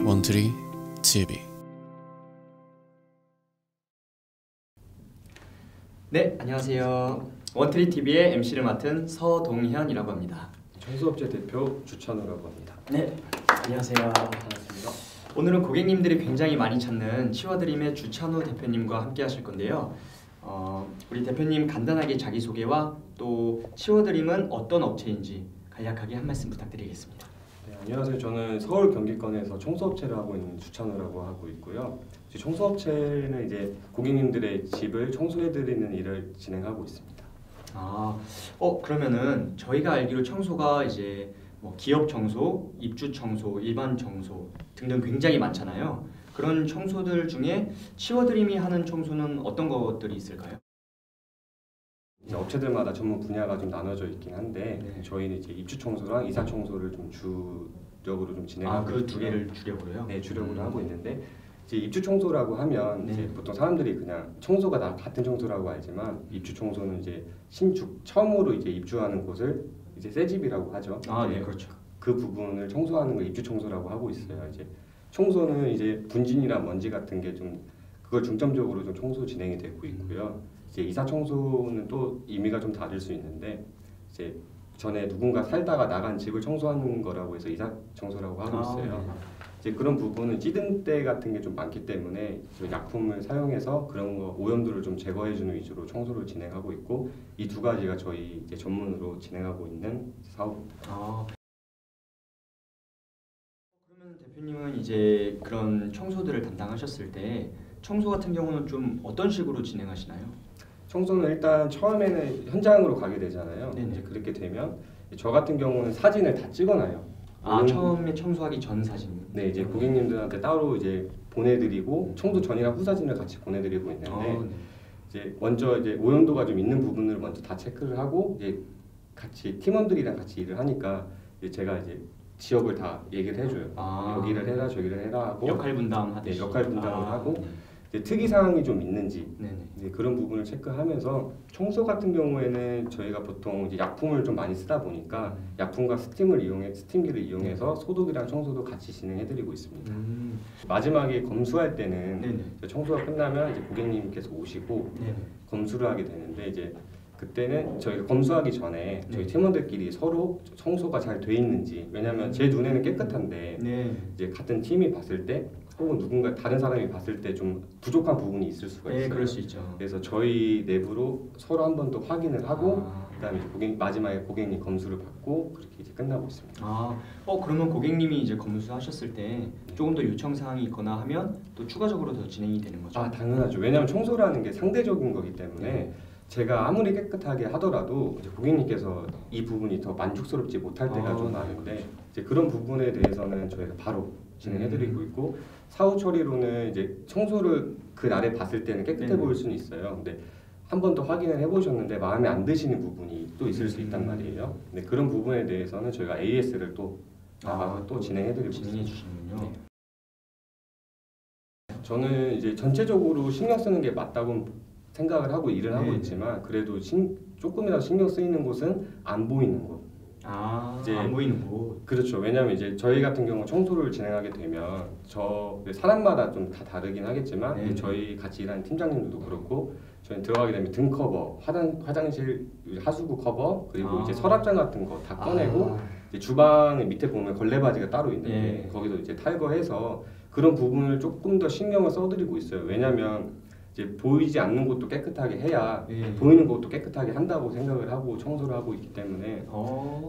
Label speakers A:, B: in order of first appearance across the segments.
A: 원트리 TV.
B: 네, 안녕하세요. 원트리 TV의 MC를 맡은 서동현이라고 합니다.
C: 청소업체 대표 주찬우라고 합니다.
B: 네, 안녕하세요. 반갑습니다. 오늘은 고객님들이 굉장히 많이 찾는 치워드림의 주찬우 대표님과 함께 하실 건데요. 우리 대표님 간단하게 자기소개와 또 치워드림은 어떤 업체인지 간략하게 한 말씀 부탁드리겠습니다.
C: 네, 안녕하세요. 저는 서울 경기권에서 청소업체를 하고 있는 주찬우라고 하고 있고요. 청소업체는 이제 고객님들의 집을 청소해드리는 일을 진행하고 있습니다.
B: 그러면은 저희가 알기로 청소가 이제 뭐 기업 청소, 입주 청소, 일반 청소 등등 굉장히 많잖아요. 그런 청소들 중에 치워드림이 하는 청소는 어떤 것들이 있을까요?
C: 업체들마다 전문 분야가 좀 나눠져 있긴 한데
B: 네.
C: 저희는 이제 입주 청소랑 이사 청소를 좀 주력으로 좀 진행하고
B: 그 두 개를 주력으로요?
C: 네, 주력으로 하고 있는데 이제 입주 청소라고 하면
B: 네.
C: 이제 보통 사람들이 그냥 청소가 다 같은 청소라고 알지만 입주 청소는 이제 신축 처음으로 이제 입주하는 곳을 이제 새 집이라고 하죠.
B: 네, 그렇죠.
C: 그 부분을 청소하는 걸 입주 청소라고 하고 있어요. 이제 청소는 이제 분진이나 먼지 같은 게 좀 그걸 중점적으로 좀 청소 진행이 되고 있고요. 이제 이사 청소는 또 의미가 좀 다를 수 있는데 이제 전에 누군가 살다가 나간 집을 청소하는 거라고 해서 이사 청소라고 하고 있어요.
B: 네.
C: 이제 그런 부분은 찌든때 같은 게 좀 많기 때문에 약품을 사용해서 그런 거 오염도를 좀 제거해주는 위주로 청소를 진행하고 있고 이 두 가지가 저희 이제 전문으로 진행하고 있는 사업입니다.
B: 그러면 대표님은 이제 그런 청소들을 담당하셨을 때 청소 같은 경우는 좀 어떤 식으로 진행하시나요?
C: 청소는 일단 처음에는 현장으로 가게 되잖아요.
B: 네네.
C: 이제 그렇게 되면 저 같은 경우는 사진을 다 찍어놔요.
B: 처음에 청소하기 전 사진.
C: 네, 이제 고객님들한테 따로 이제 보내드리고 청소 전이랑 후 사진을 같이 보내드리고 있는데
B: 네.
C: 이제 먼저 이제 오염도가 좀 있는 부분을 먼저 다 체크를 하고 이제 같이 팀원들이랑 같이 일을 하니까 이제 제가 이제 지역을 다 얘기를 해줘요. 여기를 해라 저기를 해라 하고
B: 역할 분담하듯이.
C: 네, 역할 분담을 하고
B: 네.
C: 이제 특이 사항이 좀 있는지
B: 네네.
C: 그런 부분을 체크하면서 청소 같은 경우에는 저희가 보통 이제 약품을 좀 많이 쓰다 보니까 약품과 스팀기를 이용해서 소독이랑 청소도 같이 진행해드리고 있습니다. 마지막에 검수할 때는
B: 네네.
C: 청소가 끝나면 이제 고객님께서 오시고
B: 네네.
C: 검수를 하게 되는데 이제 그때는 저희가 검수하기 전에 저희
B: 네.
C: 팀원들끼리 서로 청소가 잘 돼 있는지 왜냐하면 제 눈에는 깨끗한데
B: 네.
C: 이제 같은 팀이 봤을 때 혹은 누군가 다른 사람이 봤을 때 좀 부족한 부분이 있을 수가 있어요.
B: 네, 그럴 수 있죠.
C: 그래서 저희 내부로 서로 한 번 더 확인을 하고 그다음에 마지막에 고객님 검수를 받고 그렇게 이제 끝나고 있습니다.
B: 그러면 고객님이 이제 검수하셨을 때 조금 더 요청 사항이 있거나 하면 또 추가적으로 더 진행이 되는 거죠?
C: 당연하죠. 왜냐하면 청소라는 게 상대적인 거기 때문에 제가 아무리 깨끗하게 하더라도 이제 고객님께서 이 부분이 더 만족스럽지 못할 때가 좀 많은데
B: 그렇죠.
C: 이제 그런 부분에 대해서는 저희가 바로 진행해드리고 있고 사후 처리로는 이제 청소를 그 날에 봤을 때는 깨끗해 보일 수는 있어요. 근데 한 번 더 확인을 해보셨는데 마음에 안 드시는 부분이 또 있을 수 있단 말이에요. 근데 그런 부분에 대해서는 저희가 AS를 또 진행해드리고
B: 진행해
C: 있습니다.
B: 주시는군요.
C: 저는 이제 전체적으로 신경 쓰는 게 맞다고 생각을 하고 일을 하고
B: 네.
C: 있지만 그래도 조금이라도 신경 쓰이는 곳은 안 보이는 곳. 이제
B: 안 보이는 곳.
C: 그렇죠. 왜냐하면 이제 저희 같은 경우 청소를 진행하게 되면 사람마다 좀 다 다르긴 하겠지만
B: 네.
C: 저희 같이 일하는 팀장님들도 그렇고 저희 들어가게 되면 등 커버, 화장실 하수구 커버 그리고 이제 서랍장 같은 거 다 꺼내고 이제 주방 밑에 보면 걸레바지가 따로 있는데
B: 네.
C: 거기도 이제 탈거해서 그런 부분을 조금 더 신경을 써드리고 있어요. 왜냐하면 이제 보이지 않는 곳도 깨끗하게 해야 보이는 곳도 깨끗하게 한다고 생각을 하고 청소를 하고 있기 때문에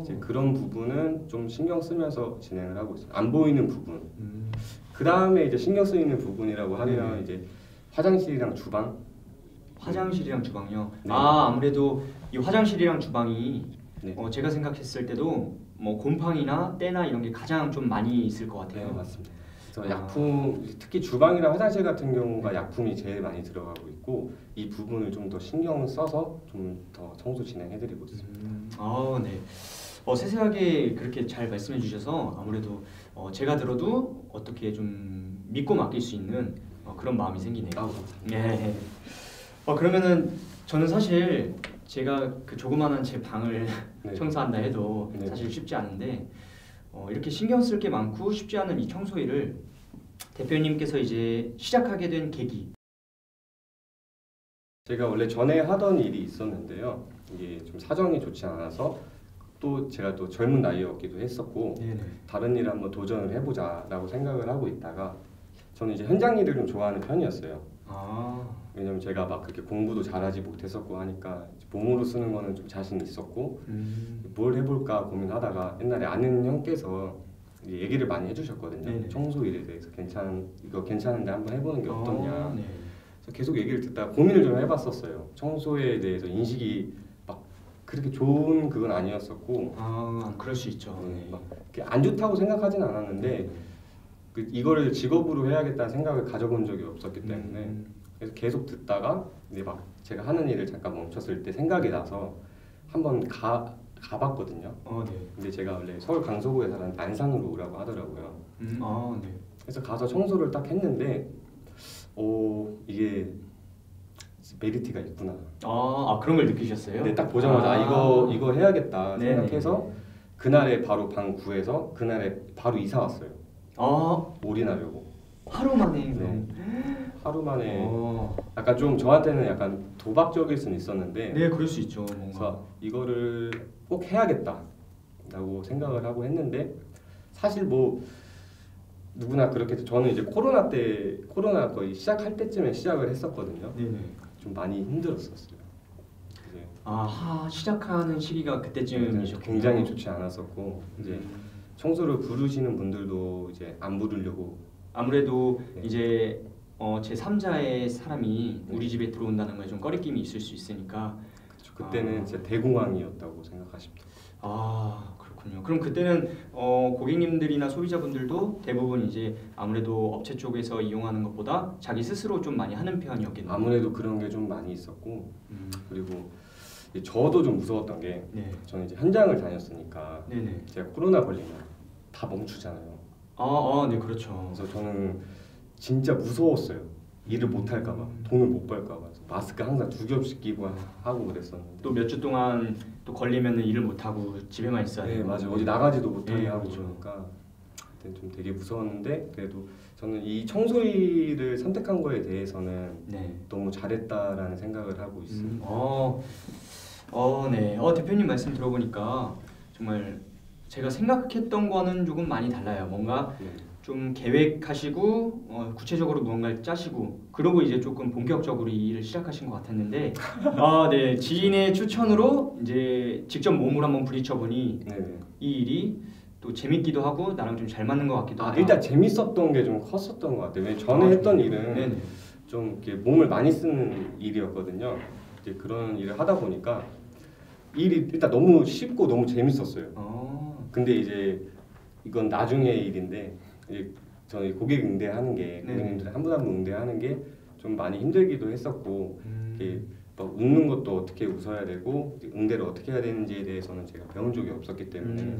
C: 이제 그런 부분은 좀 신경 쓰면서 진행을 하고 있어요. 안 보이는 부분. 그 다음에 이제 신경 쓰이는 부분이라고 하면 이제 화장실이랑 주방.
B: 화장실이랑 주방요.
C: 네.
B: 아무래도 이 화장실이랑 주방이
C: 네.
B: 제가 생각했을 때도 뭐 곰팡이나 때나 이런 게 가장 좀 많이 있을 것 같아요.
C: 네, 맞습니다. 그래서 약품, 특히 주방이나 화장실 같은 경우가 약품이 제일 많이 들어가고 있고 이 부분을 좀 더 신경 써서 좀 더 청소 진행해드리고 있습니다.
B: 네. 세세하게 그렇게 잘 말씀해 주셔서 아무래도 제가 들어도 어떻게 좀 믿고 맡길 수 있는 그런 마음이 생기네요.
C: 감사합니다.
B: 네. 그러면은 저는 사실 제가 그 조그마한 제 방을
C: 네.
B: 청소한다 해도
C: 네.
B: 사실 쉽지 않은데 이렇게 신경 쓸 게 많고 쉽지 않은 이 청소일을 대표님께서 이제 시작하게 된 계기.
C: 제가 원래 전에 하던 일이 있었는데요. 이게 좀 사정이 좋지 않아서 또 제가 또 젊은 나이였기도 했었고
B: 네네.
C: 다른 일을 한번 도전을 해보자라고 생각을 하고 있다가 저는 이제 현장 일을 좀 좋아하는 편이었어요.
B: 아,
C: 왜냐면 제가 막 그렇게 공부도 잘하지 못했었고 하니까 몸으로 쓰는 거는 좀 자신이 있었고 뭘 해볼까 고민하다가 옛날에 아는 형께서 얘기를 많이 해주셨거든요.
B: 네네.
C: 청소 일에 대해서 이거 괜찮은데 한번 해보는 게 어떠냐.
B: 네.
C: 그래서 계속 얘기를 듣다가 고민을 좀 해봤었어요. 청소에 대해서 인식이 막 그렇게 좋은 그건 아니었었고
B: 아, 그럴 수 있죠. 네.
C: 막 그렇게 안 좋다고 생각하진 않았는데 이거를 직업으로 해야겠다는 생각을 가져본 적이 없었기 때문에 그래서 계속 듣다가 이제 막 제가 하는 일을 잠깐 멈췄을 때 생각이 나서 한번 가봤거든요.
B: 네.
C: 근데 제가 원래 서울 강서구에 사는데 안산으로 오라고 하더라고요.
B: 네.
C: 그래서 가서 청소를 딱 했는데 이게 메리트가 있구나.
B: 그런 걸 느끼셨어요?
C: 근데 딱 보자마자 이거 해야겠다
B: 네네.
C: 생각해서 그날에 바로 방 구해서 그날에 바로 이사 왔어요. 올인하려고.
B: 하루 만에.
C: 네. 하루 만에 약간 좀 저한테는 약간 도박적일 수는 있었는데
B: 네, 그럴 수 있죠. 뭔가.
C: 그래서 이거를 꼭 해야겠다라고 생각을 하고 했는데 사실 뭐 누구나 그렇게 저는 이제 코로나 거의 시작할 때쯤에 시작을 했었거든요.
B: 네네.
C: 좀 많이 힘들었었어요. 이제
B: 시작하는 시기가 그때쯤이셨군요.
C: 굉장히 좋지 않았었고 이제 청소를 부르시는 분들도 이제 안 부르려고
B: 아무래도
C: 네.
B: 이제 제 3자의 사람이 우리 집에 들어온다는 거에 좀 꺼리낌이 있을 수 있으니까
C: 그때는 진짜 대공황이었다고 생각하시면 돼요.
B: 그렇군요. 그럼 그때는 고객님들이나 소비자분들도 대부분 이제 아무래도 업체 쪽에서 이용하는 것보다 자기 스스로 좀 많이 하는 편이었겠네요.
C: 아무래도 그런 게 좀 많이 있었고 그리고 저도 좀 무서웠던 게
B: 네.
C: 저는 이제 현장을 다녔으니까
B: 네네.
C: 제가 코로나 걸리면 다 멈추잖아요.
B: 네, 그렇죠.
C: 그래서 저는 진짜 무서웠어요. 일을 못 할까봐, 돈을 못 벌까봐. 마스크 항상 2겹씩 끼고 하고 그랬었는데.
B: 또 몇 주 동안 또 걸리면은 일을 못 하고 집에만 있어야 돼요.
C: 네, 맞아요. 어디 나가지도 못하게
B: 네,
C: 하고
B: 그렇죠.
C: 그러니까 그때 좀 되게 무서웠는데 그래도 저는 이 청소 일을 선택한 거에 대해서는
B: 네.
C: 너무 잘했다라는 생각을 하고 있습니다.
B: 네. 대표님 말씀 들어보니까 정말 제가 생각했던 거는 조금 많이 달라요. 뭔가
C: 네.
B: 좀 계획하시고 구체적으로 무언가를 짜시고 그러고 이제 조금 본격적으로 이 일을 시작하신 것 같았는데 네. 지인의 추천으로 이제 직접 몸으로 한번 부딪혀 보니
C: 네.
B: 이 일이 또 재밌기도 하고 나랑 좀 잘 맞는 것 같기도 하다.
C: 일단 재밌었던 게 좀 컸었던 것 같아요. 왜냐면 전에 했던 일은
B: 네네.
C: 좀 이렇게 몸을 많이 쓰는 일이었거든요. 이제 그런 일을 하다 보니까 일이 일단 너무 쉽고 너무 재밌었어요. 근데 이제 이건 나중에 일인데 이제 저는 고객 응대하는 게 고객님들 한 분 한 분 응대하는 게 좀 많이 힘들기도 했었고 이렇게 막 웃는 것도 어떻게 웃어야 되고 응대를 어떻게 해야 되는지에 대해서는 제가 배운 적이 없었기 때문에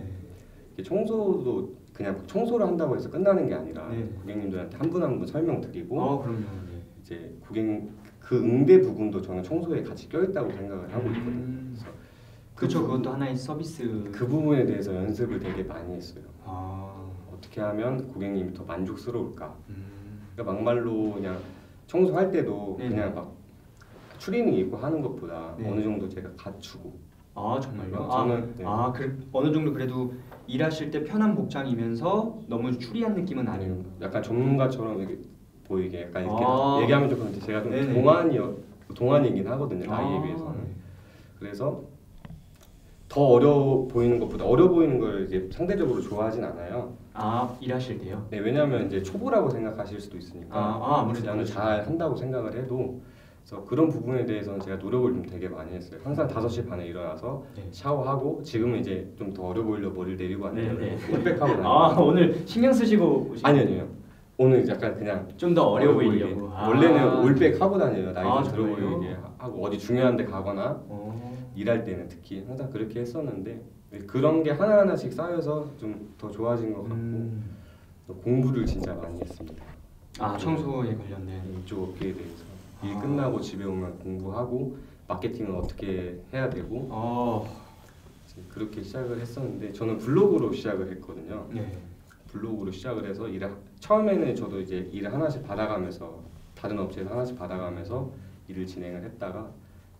C: 청소도 그냥 청소를 한다고 해서 끝나는 게 아니라 고객님들한테 한 분 한 분 설명드리고
B: 그럼요.
C: 이제 고객 그 응대 부분도 저는 청소에 같이 껴있다고 생각을 하고 있거든요. 그래서
B: 그렇죠. 그것도 하나의 서비스.
C: 그 부분에 대해서 연습을 되게 많이 했어요. 어떻게 하면 고객님이 더 만족스러울까? 그러니까 막말로 그냥 청소할 때도 그냥 막 추리닝 입고 하는 것보다 어느 정도 제가 갖추고.
B: 정말요?
C: 저는
B: 어느 정도 그래도 일하실 때 편한 복장이면서 너무 추리한 느낌은 아니에요.
C: 약간 전문가처럼 이렇게 보이게 약간 이렇게 얘기하면 좀 그런데 제가 좀 동안이긴 하거든요. 나이에 비해서는. 그래서 더 어려 보이는 것보다 어려 보이는 걸 이제 상대적으로 좋아하진 않아요.
B: 일하실 때요?
C: 네, 왜냐하면 이제 초보라고 생각하실 수도 있으니까
B: 아무래도
C: 나는 잘 한다고 생각을 해도 그래서 그런 부분에 대해서는 제가 노력을 좀 되게 많이 했어요. 항상 5시 반에 일어나서 샤워하고 지금은 이제 좀 더 어려 보이려 머리를 내리고 왔는데 올백하고 다니고
B: 오늘 신경 쓰시고
C: 아니요. 오늘 약간 그냥
B: 좀 더 어려 보이려고.
C: 원래는 올백 하고 다녀요. 나이 좀 들어
B: 정말요?
C: 보이게 하고 어디 중요한 데 가거나 일할 때는 특히 항상 그렇게 했었는데 그런 게 하나하나씩 쌓여서 좀 더 좋아진 것 같고 공부를 진짜 많이 했습니다.
B: 청소에 관련된
C: 이쪽 업계에 대해서 일 끝나고 집에 오면 공부하고 마케팅을 어떻게 해야 되고 이제 그렇게 시작을 했었는데 저는 블로그로 시작을 했거든요.
B: 네.
C: 블로그로 시작을 해서 처음에는 저도 이제 일을 하나씩 받아가면서 다른 업체에서 하나씩 받아가면서 일을 진행을 했다가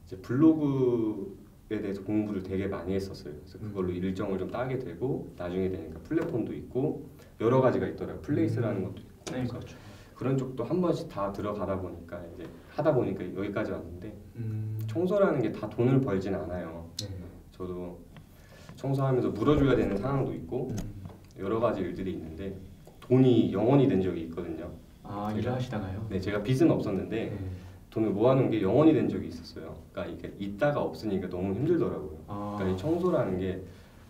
C: 이제 블로그에 대해서 공부를 되게 많이 했었어요. 그래서 그걸로 일정을 좀 따게 되고 나중에 되니까 플랫폼도 있고 여러 가지가 있더라고요. 플레이스라는 것도 있고
B: 네, 그렇죠.
C: 그런 쪽도 한 번씩 다 들어가다 보니까 이제 하다 보니까 여기까지 왔는데 청소라는 게 다 돈을 벌진 않아요. 저도 청소하면서 물어줘야 되는 상황도 있고 여러 가지 일들이 있는데 돈이 0원이 된 적이 있거든요.
B: 아, 일을 하시다가요?
C: 네, 제가 빚은 없었는데 돈을 모아놓은 게 0원이 된 적이 있었어요. 그러니까 이게 있다가 없으니까 너무 힘들더라고요. 그러니까 이 청소라는 게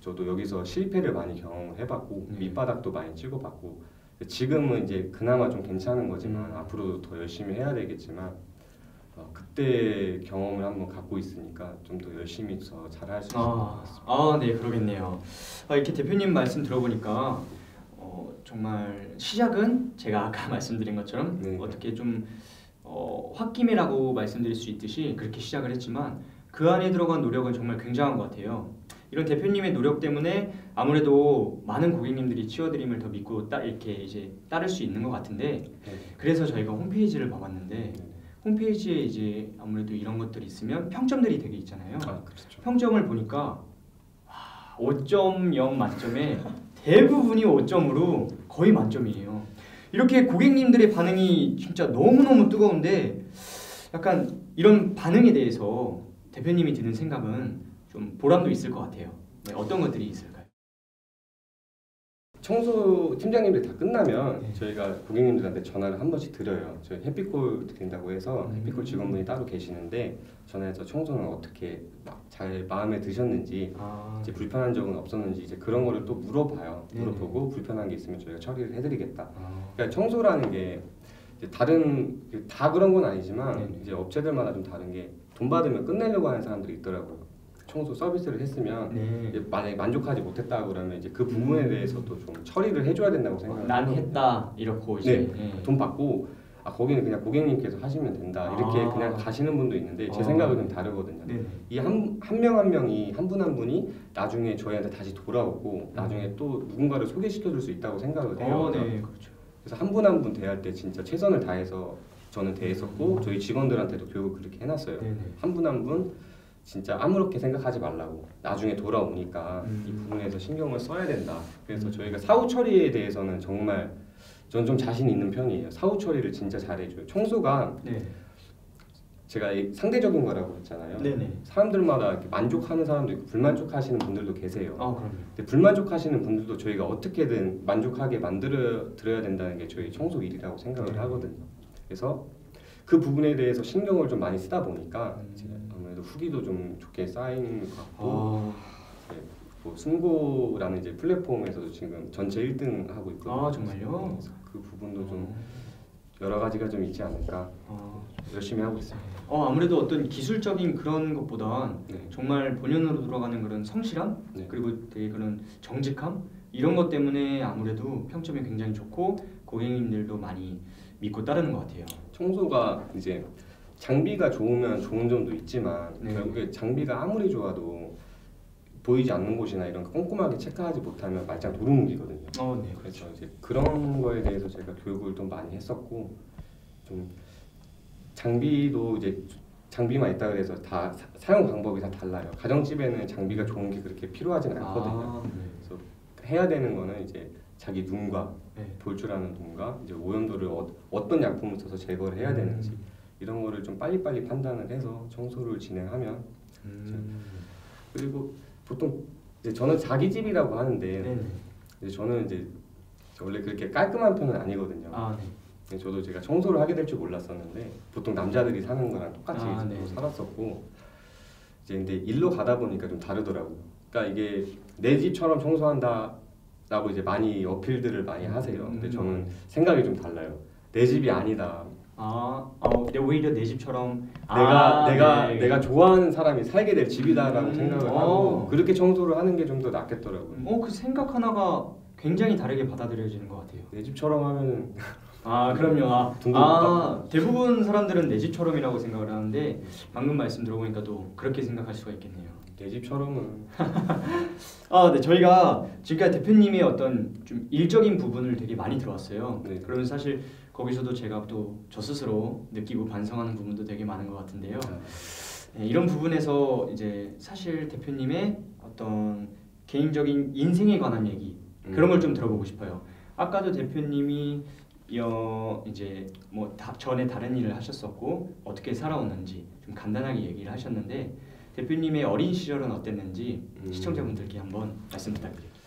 C: 저도 여기서 실패를 많이 경험을 해봤고 밑바닥도 많이 찍어봤고 지금은 이제 그나마 좀 괜찮은 거지만 앞으로도 더 열심히 해야 되겠지만 그때 경험을 한번 갖고 있으니까 좀 더 열심히 더 잘할 수 있을 것 같습니다.
B: 네, 그러겠네요. 이렇게 대표님 말씀 들어보니까 정말 시작은 제가 아까 말씀드린 것처럼
C: 네.
B: 어떻게 좀 홧김이라고 말씀드릴 수 있듯이 그렇게 시작을 했지만 그 안에 들어간 노력은 정말 굉장한 것 같아요. 이런 대표님의 노력 때문에 아무래도 많은 고객님들이 치워드림을 더 믿고 이렇게 이제 따를 수 있는 것 같은데 그래서 저희가 홈페이지를 봐봤는데 홈페이지에 이제 아무래도 이런 것들이 있으면 평점들이 되게 있잖아요.
C: 그렇죠.
B: 평점을 보니까 5.0 만점에 대부분이 5점으로 거의 만점이에요. 이렇게 고객님들의 반응이 진짜 너무너무 뜨거운데 약간 이런 반응에 대해서 대표님이 드는 생각은 좀 보람도 있을 것 같아요. 네, 어떤 것들이 있을까요?
C: 청소 팀장님들이 다 끝나면 저희가 고객님들한테 전화를 한 번씩 드려요. 저희 해피콜 드린다고 해서 해피콜 직원분이 따로 계시는데 전화해서 청소는 어떻게 잘 마음에 드셨는지 이제 불편한 적은 없었는지 이제 그런 거를 또 물어봐요. 물어보고 불편한 게 있으면 저희가 처리를 해드리겠다. 그러니까 청소라는 게 이제 다 그런 건 아니지만 이제 업체들마다 좀 다른 게 돈 받으면 끝내려고 하는 사람들이 있더라고요. 청소 서비스를 했으면 이제 만약에 만족하지 못했다 그러면 이제 그 부분에 대해서도 좀 처리를 해줘야 된다고 생각을
B: 난 했다 이렇고 이제
C: 돈 받고 거기는 그냥 고객님께서 하시면 된다 이렇게 그냥 가시는 분도 있는데 제 생각은 좀 다르거든요. 이 한 명 한 명이 한 분 한 분이 나중에 저희한테 다시 돌아오고 나중에 또 누군가를 소개시켜줄 수 있다고 생각을 해요.
B: 그렇죠.
C: 그래서 한 분 한 분 대할 때 진짜 최선을 다해서 저는 대했었고 저희 직원들한테도 교육을 그렇게 해놨어요. 한 분 한 분 진짜 아무렇게 생각하지 말라고 나중에 돌아오니까 이 부분에서 신경을 써야 된다. 그래서 저희가 사후 처리에 대해서는 정말 저는 좀 자신 있는 편이에요. 사후 처리를 진짜 잘해줘요. 청소가 제가 상대적인 거라고 했잖아요. 사람들마다 이렇게 만족하는 사람도 있고 불만족하시는 분들도 계세요. 근데 불만족하시는 분들도 저희가 어떻게든 만족하게 만들어 드려야 된다는 게 저희 청소 일이라고 생각을 하거든요. 그래서 그 부분에 대해서 신경을 좀 많이 쓰다 보니까 이제 아무래도 후기도 좀 좋게 쌓인 것 같고 뭐 승고라는 이제 플랫폼에서도 지금 전체 1등 하고 있거든요.
B: 정말요?
C: 그래서 그 부분도 좀 여러 가지가 좀 있지 않을까 열심히 하고 있습니다.
B: 아무래도 어떤 기술적인 그런 것보단 정말 본연으로 돌아가는 그런 성실함 그리고 되게 그런 정직함 이런 것 때문에 아무래도 평점이 굉장히 좋고 고객님들도 많이 믿고 따르는 것 같아요.
C: 청소가 이제 장비가 좋으면 좋은 점도 있지만 결국에 장비가 아무리 좋아도 보이지 않는 곳이나 이런 거 꼼꼼하게 체크하지 못하면 말짱 도루묵이거든요. 그래서 이제 그런 거에 대해서 제가 교육을 좀 많이 했었고 좀 장비도 이제 장비만 있다 그래서 다 사용 방법이 다 달라요. 가정집에는 장비가 좋은 게 그렇게 필요하진 않거든요. 그래서 해야 되는 거는 이제 자기 눈과 볼 줄 아는 눈과 이제 오염도를 어떤 약품을 써서 제거를 해야 되는지 이런 거를 좀 빨리빨리 판단을 해서 청소를 진행하면 그리고 보통 이제 저는 자기 집이라고 하는데 이제 저는 이제 원래 그렇게 깔끔한 편은 아니거든요. 저도 제가 청소를 하게 될 줄 몰랐었는데 보통 남자들이 사는 거랑 똑같이 살았었고 이제 근데 일로 가다 보니까 좀 다르더라고요. 그러니까 이게 내 집처럼 청소한다라고 이제 많이 어필들을 많이 하세요. 근데 저는 생각이 좀 달라요. 내 집이 아니다.
B: 오히려 내 집처럼
C: 내가 좋아하는 사람이 살게 될 집이다라고 생각을 하고 그렇게 청소를 하는 게 좀 더 낫겠더라고요.
B: 그 생각 하나가 굉장히 다르게 받아들여지는 것 같아요.
C: 내 집처럼 하면은
B: 아 그럼요.
C: 둥근
B: 대부분 사람들은 내 집처럼이라고 생각을 하는데 방금 말씀 들어보니까 또 그렇게 생각할 수가 있겠네요.
C: 내 집처럼은
B: 네 저희가 지금까지 대표님의 어떤 좀 일적인 부분을 되게 많이 들어왔어요.
C: 네.
B: 그러면 사실 거기서도 제가 또 저 스스로 느끼고 반성하는 부분도 되게 많은 것 같은데요. 네, 이런 부분에서 이제 사실 대표님의 어떤 개인적인 인생에 관한 얘기 그런 걸 좀 들어보고 싶어요. 아까도 대표님이 이제 뭐 전에 다른 일을 하셨었고 어떻게 살아오는지 좀 간단하게 얘기를 하셨는데 대표님의 어린 시절은 어땠는지 시청자분들께 한번 말씀 부탁드릴게요.